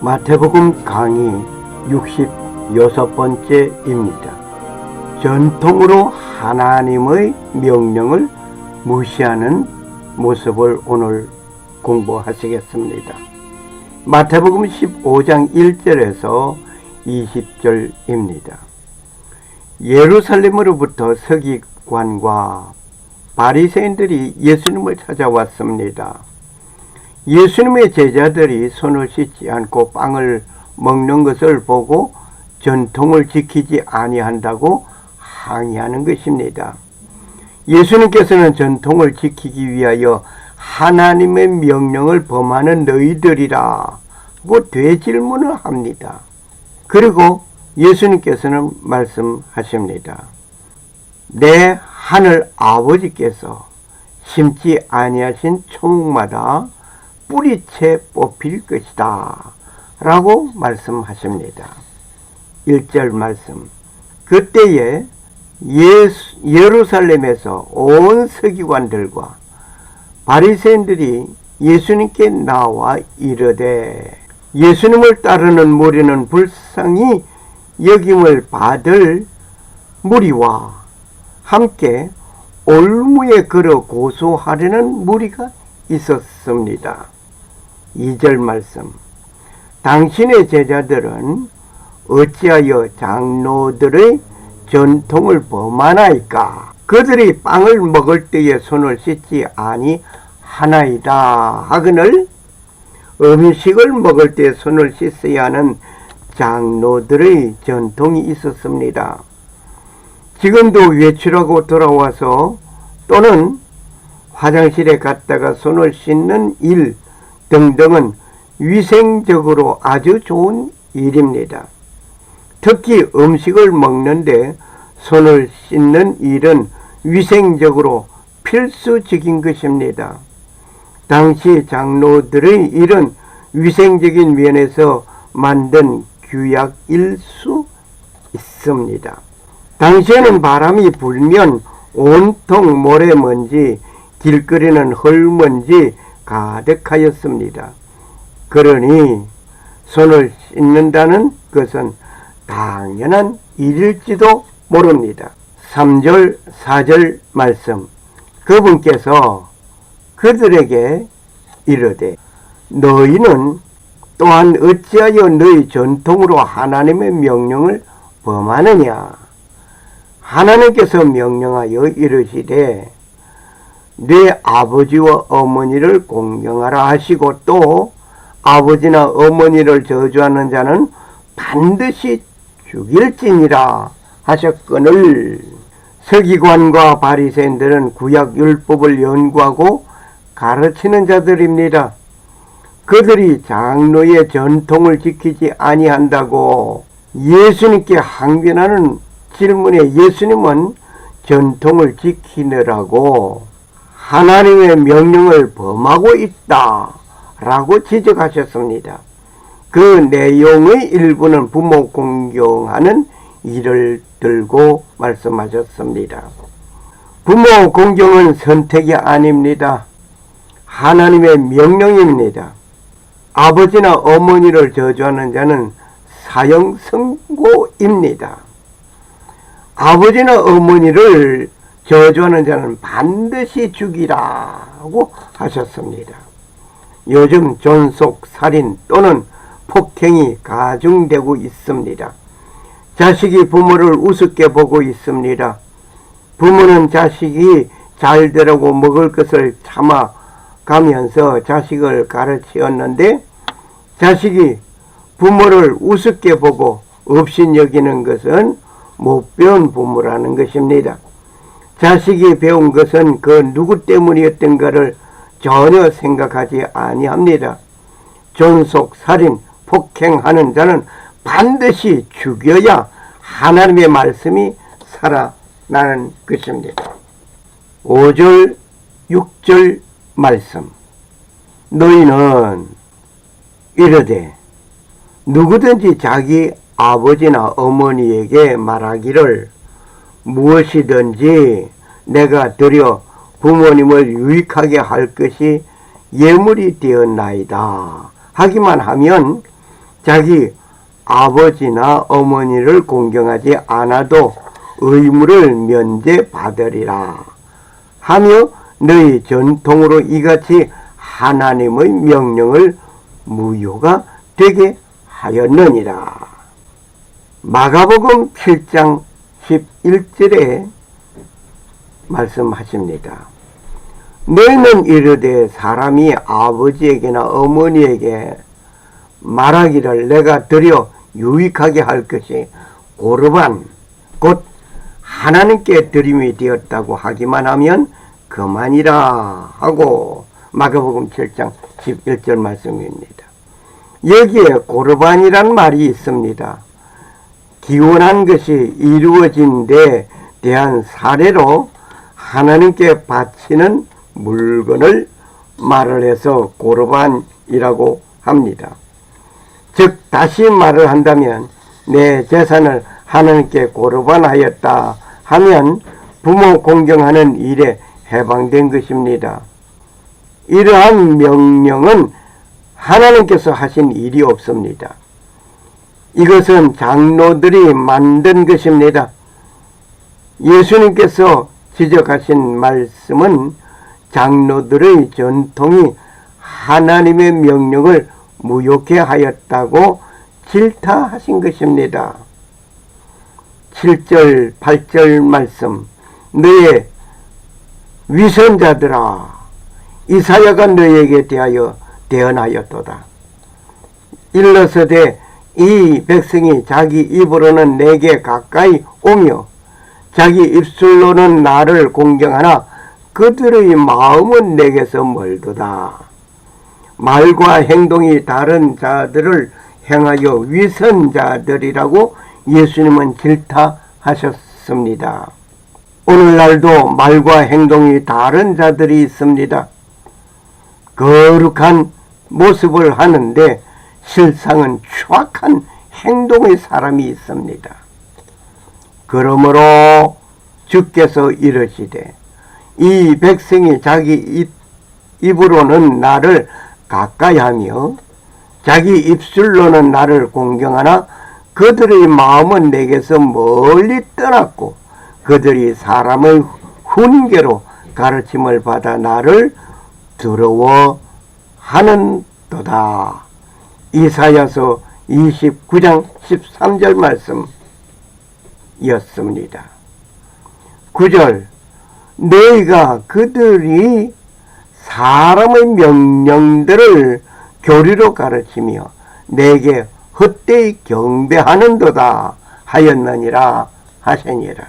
마태복음 강의 66번째입니다. 전통으로 하나님의 명령을 무시하는 모습을 오늘 공부하시겠습니다. 마태복음 15장 1절에서 20절입니다. 예루살렘으로부터 서기관과 바리새인들이 예수님을 찾아왔습니다. 예수님의 제자들이 손을 씻지 않고 빵을 먹는 것을 보고 전통을 지키지 아니한다고 항의하는 것입니다. 예수님께서는 전통을 지키기 위하여 하나님의 명령을 범하는 너희들이라고 되질문을 합니다. 그리고 예수님께서는 말씀하십니다. 내 하늘 아버지께서 심지 아니하신 초목마다 뿌리채 뽑힐 것이다 라고 말씀하십니다. 1절 말씀. 그때에 예루살렘에서 온 서기관들과 바리새인들이 예수님께 나와 이르되 예수님을 따르는 무리는 불쌍히 여김을 받을 무리와 함께 올무에 걸어 고소하려는 무리가 있었습니다. 2절 말씀. 당신의 제자들은 어찌하여 장로들의 전통을 범하나이까? 그들이 빵을 먹을 때에 손을 씻지 아니하나이다 하거늘 음식을 먹을 때 손을 씻어야 하는 장로들의 전통이 있었습니다. 지금도 외출하고 돌아와서 또는 화장실에 갔다가 손을 씻는 일 등등은 위생적으로 아주 좋은 일입니다. 특히 음식을 먹는데 손을 씻는 일은 위생적으로 필수적인 것입니다. 당시 장로들의 일은 위생적인 면에서 만든 규약일 수 있습니다. 당시에는 바람이 불면 온통 모래먼지, 길거리는 흙먼지 가득하였습니다. 그러니 손을 씻는다는 것은 당연한 일일지도 모릅니다. 3절, 4절 말씀. 그분께서 그들에게 이르되 너희는 또한 어찌하여 너희 전통으로 하나님의 명령을 범하느냐? 하나님께서 명령하여 이르시되 네 아버지와 어머니를 공경하라 하시고 또 아버지나 어머니를 저주하는 자는 반드시 죽일지니라 하셨거늘 서기관과 바리새인들은 구약 율법을 연구하고 가르치는 자들입니다. 그들이 장로의 전통을 지키지 아니한다고 예수님께 항변하는 질문에 예수님은 전통을 지키느라고 하나님의 명령을 범하고 있다 라고 지적하셨습니다. 그 내용의 일부는 부모 공경하는 일을 들고 말씀하셨습니다. 부모 공경은 선택이 아닙니다. 하나님의 명령입니다. 아버지나 어머니를 저주하는 자는 사형 선고입니다. 아버지나 어머니를 저주하는 자는 반드시 죽이라고 하셨습니다. 요즘 존속, 살인 또는 폭행이 가중되고 있습니다. 자식이 부모를 우습게 보고 있습니다. 부모는 자식이 잘 되라고 먹을 것을 참아가면서 자식을 가르치었는데 자식이 부모를 우습게 보고 업신여기는 것은 못 배운 부모라는 것입니다. 자식이 배운 것은 그 누구 때문이었던가를 전혀 생각하지 아니합니다. 존속, 살인, 폭행하는 자는 반드시 죽여야 하나님의 말씀이 살아나는 것입니다. 5절, 6절 말씀. 너희는 이르되 누구든지 자기 아버지나 어머니에게 말하기를 무엇이든지 내가 드려 부모님을 유익하게 할 것이 예물이 되었나이다 하기만 하면 자기 아버지나 어머니를 공경하지 않아도 의무를 면제받으리라 하며 너희 전통으로 이같이 하나님의 명령을 무효가 되게 하였느니라. 마가복음 7장 11절에 말씀하십니다. 너희는 이르되 사람이 아버지에게나 어머니에게 말하기를 내가 드려 유익하게 할 것이 고르반 곧 하나님께 드림이 되었다고 하기만 하면 그만이라 하고 마가복음 7장 11절 말씀입니다. 여기에 고르반이란 말이 있습니다. 기원한 것이 이루어진 데 대한 사례로 하나님께 바치는 물건을 말을 해서 고르반이라고 합니다. 즉 다시 말을 한다면 내 재산을 하나님께 고르반하였다 하면 부모 공경하는 일에 해방된 것입니다. 이러한 명령은 하나님께서 하신 일이 없습니다. 이것은 장로들이 만든 것입니다. 예수님께서 지적하신 말씀은 장로들의 전통이 하나님의 명령을 무효케 하였다고 질타하신 것입니다. 7절 8절 말씀 너의 위선자들아 이사야가 너에게 대하여 대언하였도다. 일러서되 이 백성이 자기 입으로는 내게 가까이 오며 자기 입술로는 나를 공경하나 그들의 마음은 내게서 멀도다. 말과 행동이 다른 자들을 행하여 위선자들이라고 예수님은 질타하셨습니다. 오늘날도 말과 행동이 다른 자들이 있습니다. 거룩한 모습을 하는데 실상은 추악한 행동의 사람이 있습니다. 그러므로 주께서 이르시되 이 백성이 자기 입으로는 나를 가까이하며 자기 입술로는 나를 공경하나 그들의 마음은 내게서 멀리 떠났고 그들이 사람의 훈계로 가르침을 받아 나를 두려워하는도다. 이사야서 29장 13절 말씀이었습니다. 9절 너희가 그들이 사람의 명령들을 교리로 가르치며 내게 헛되이 경배하는도다 하였느니라 하시니라.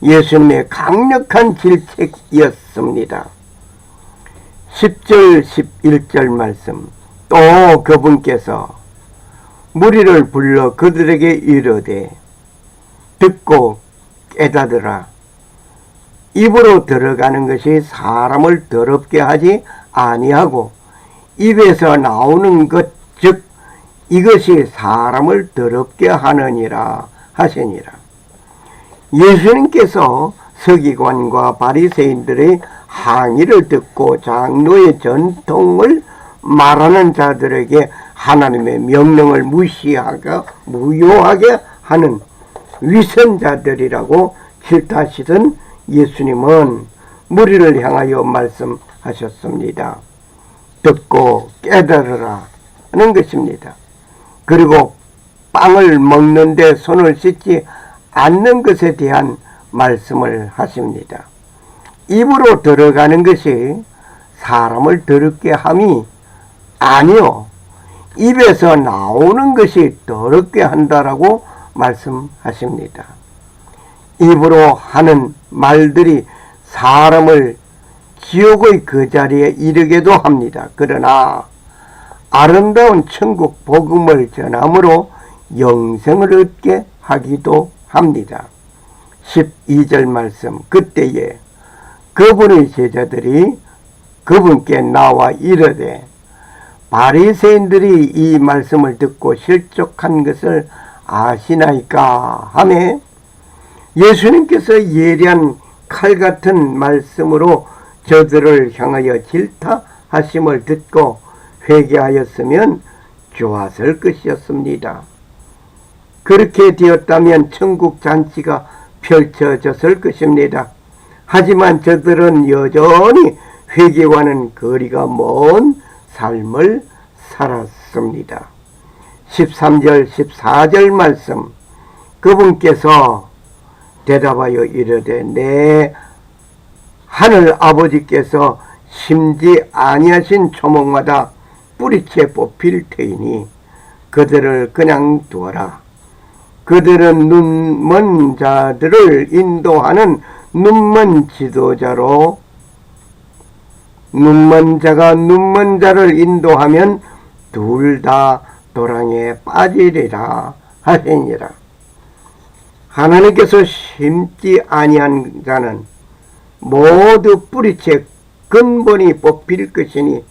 예수님의 강력한 질책이었습니다. 10절 11절 말씀 또 그분께서 무리를 불러 그들에게 이르되 듣고 깨닫으라. 입으로 들어가는 것이 사람을 더럽게 하지 아니하고 입에서 나오는 것 즉 이것이 사람을 더럽게 하느니라 하시니라. 예수님께서 서기관과 바리새인들의 항의를 듣고 장로의 전통을 말하는 자들에게 하나님의 명령을 무효하게 하는 위선자들이라고 질타하시던 예수님은 무리를 향하여 말씀하셨습니다. 듣고 깨달으라 하는 것입니다. 그리고 빵을 먹는데 손을 씻지 않는 것에 대한 말씀을 하십니다. 입으로 들어가는 것이 사람을 더럽게 함이 아니요 입에서 나오는 것이 더럽게 한다라고 말씀하십니다. 입으로 하는 말들이 사람을 지옥의 그 자리에 이르게도 합니다. 그러나 아름다운 천국 복음을 전함으로 영생을 얻게 하기도 합니다. 12절 말씀 그때에 그분의 제자들이 그분께 나와 이르되 바리새인들이 이 말씀을 듣고 실족한 것을 아시나이까 하매 예수님께서 예리한 칼 같은 말씀으로 저들을 향하여 질타하심을 듣고 회개하였으면 좋았을 것이었습니다. 그렇게 되었다면 천국 잔치가 펼쳐졌을 것입니다. 하지만 저들은 여전히 회개와는 거리가 먼 삶을 살았습니다. 13절 14절 말씀, 그분께서 대답하여 이르되 내 하늘 아버지께서 심지 아니하신 초목마다 뿌리채 뽑힐 터이니 그들을 그냥 두어라. 그들은 눈먼 자들을 인도하는 눈먼 지도자로, 눈먼 자가 눈먼 자를 인도하면 둘 다 도랑에 빠지리라 하시니라. 하나님께서 심지 아니한 자는 모두 뿌리채 근본이 뽑힐 것이니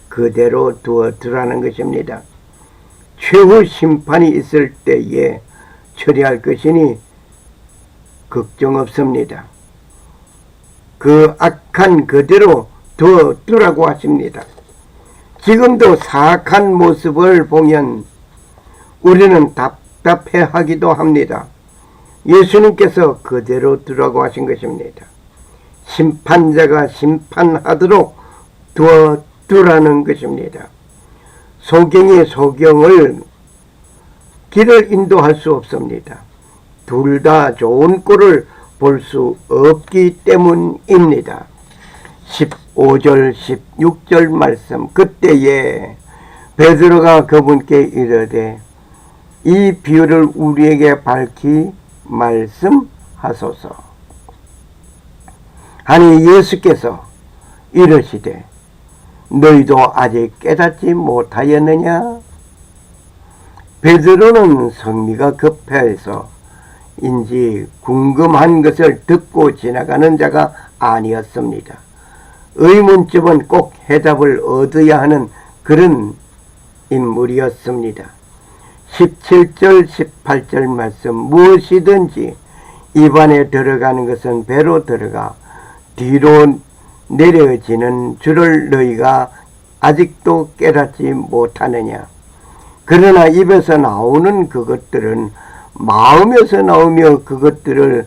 그대로 두어두라는 것입니다. 최후 심판이 있을 때에 처리할 것이니 걱정 없습니다. 그 악한 그대로 두어두라고 하십니다. 지금도 사악한 모습을 보면 우리는 답답해하기도 합니다. 예수님께서 그대로 두라고 하신 것입니다. 심판자가 심판하도록 두어두라는 것입니다. 소경이 소경을 길을 인도할 수 없습니다. 둘 다 좋은 꼴을 볼 수 없기 때문입니다. 15절 16절 말씀, 그때에 베드로가 그분께 이르되 이 비유를 우리에게 밝히 말씀하소서 하니 예수께서 이르시되 너희도 아직 깨닫지 못하였느냐? 베드로는 성미가 급해서 인지 궁금한 것을 듣고 지나가는 자가 아니었습니다. 의문점은 꼭 해답을 얻어야 하는 그런 인물이었습니다. 17절 18절 말씀, 무엇이든지 입안에 들어가는 것은 배로 들어가 뒤로 내려지는 줄을 너희가 아직도 깨닫지 못하느냐? 그러나 입에서 나오는 그것들은 마음에서 나오며 그것들을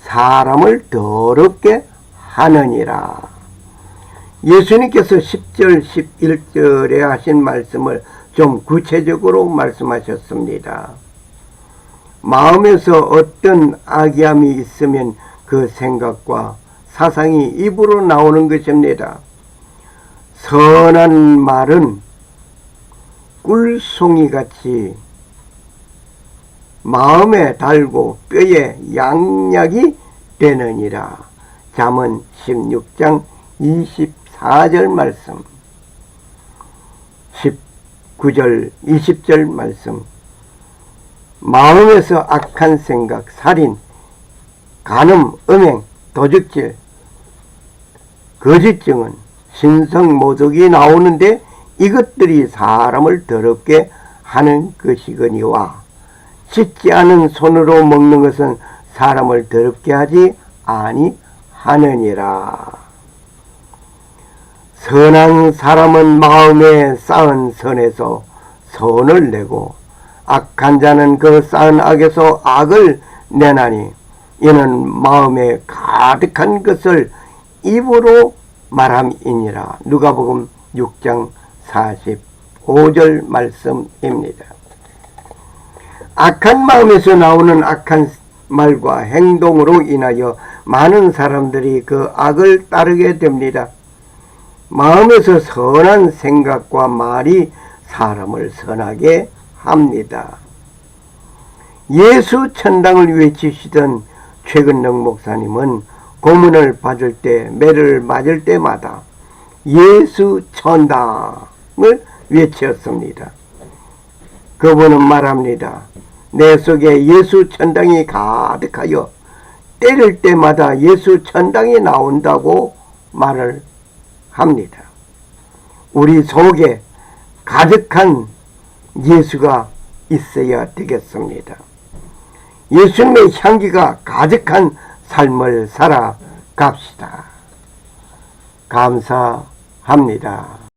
사람을 더럽게 하느니라. 예수님께서 10절 11절에 하신 말씀을 좀 구체적으로 말씀하셨습니다. 마음에서 어떤 악의함이 있으면 그 생각과 사상이 입으로 나오는 것입니다. 선한 말은 꿀송이같이 마음에 달고 뼈에 양약이 되느니라. 잠언 16장 24절 말씀, 19절 20절 말씀, 마음에서 악한 생각, 살인, 간음, 음행, 도적질, 거짓증언, 신성모독이 나오는데 이것들이 사람을 더럽게 하는 것이거니와 씻지 않은 손으로 먹는 것은 사람을 더럽게 하지 아니하느니라. 선한 사람은 마음에 쌓은 선에서 선을 내고 악한 자는 그 쌓은 악에서 악을 내나니 이는 마음에 가득한 것을 입으로 말함이니라. 누가복음 6장 45절 말씀입니다. 악한 마음에서 나오는 악한 말과 행동으로 인하여 많은 사람들이 그 악을 따르게 됩니다. 마음에서 선한 생각과 말이 사람을 선하게 합니다. 예수 천당을 외치시던 최근능 목사님은 고문을 받을 때, 매를 맞을 때마다 예수 천당을 외쳤습니다. 그분은 말합니다. 내 속에 예수 천당이 가득하여 때릴 때마다 예수 천당이 나온다고 말을 합니다. 우리 속에 가득한 예수가 있어야 되겠습니다. 예수님의 향기가 가득한 삶을 살아갑시다. 감사합니다.